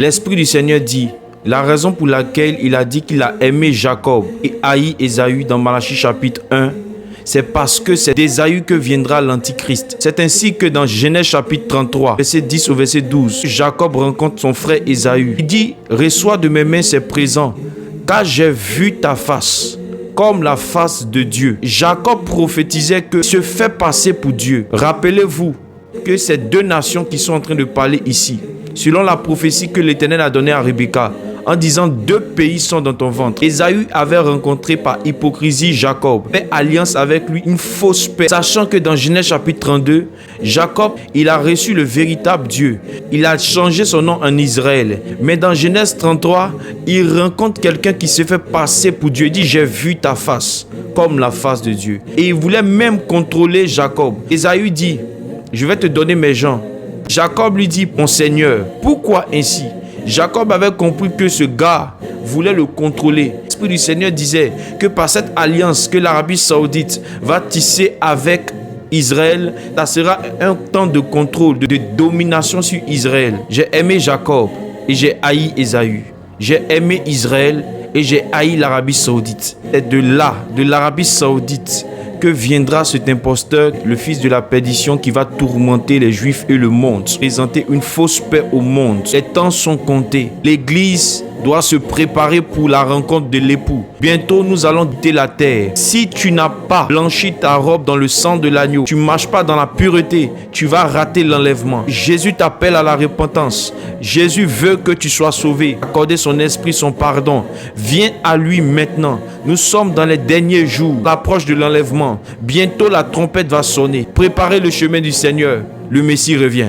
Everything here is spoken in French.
L'Esprit du Seigneur dit, la raison pour laquelle il a dit qu'il a aimé Jacob et haï Ésaü dans Malachie chapitre 1, c'est parce que c'est d'Ésaü que viendra l'Antichrist. C'est ainsi que dans Genèse chapitre 33, verset 10 au verset 12, Jacob rencontre son frère Ésaü. Il dit, reçois de mes mains ces présents, car j'ai vu ta face, comme la face de Dieu. Jacob prophétisait que se fait passer pour Dieu. Rappelez-vous que ces deux nations qui sont en train de parler ici, selon la prophétie que l'Éternel a donnée à Rebecca, en disant deux pays sont dans ton ventre. Ésaü avait rencontré par hypocrisie Jacob, fait alliance avec lui une fausse paix, sachant que dans Genèse chapitre 32, Jacob, il a reçu le véritable Dieu. Il a changé son nom en Israël. Mais dans Genèse 33, il rencontre quelqu'un qui se fait passer pour Dieu. Il dit, j'ai vu ta face, comme la face de Dieu. Et il voulait même contrôler Jacob. Ésaü dit, je vais te donner mes gens. Jacob lui dit, mon Seigneur, pourquoi ainsi? Jacob avait compris que ce gars voulait le contrôler. L'Esprit du Seigneur disait que par cette alliance que l'Arabie Saoudite va tisser avec Israël, ça sera un temps de contrôle, de domination sur Israël. J'ai aimé Jacob et j'ai haï Ésaü. J'ai aimé Israël et j'ai haï l'Arabie Saoudite. C'est de là, de l'Arabie Saoudite, que viendra cet imposteur, le fils de la perdition, qui va tourmenter les Juifs et le monde, présenter une fausse paix au monde. Les temps sont comptés. L'Église doit se préparer pour la rencontre de l'époux. Bientôt, nous allons quitter la terre. Si tu n'as pas blanchi ta robe dans le sang de l'agneau, tu ne marches pas dans la pureté, tu vas rater l'enlèvement. Jésus t'appelle à la repentance. Jésus veut que tu sois sauvé. Accorder son esprit, son pardon. Viens à lui maintenant. Nous sommes dans les derniers jours, l'approche de l'enlèvement. Bientôt, la trompette va sonner. Préparez le chemin du Seigneur. Le Messie revient.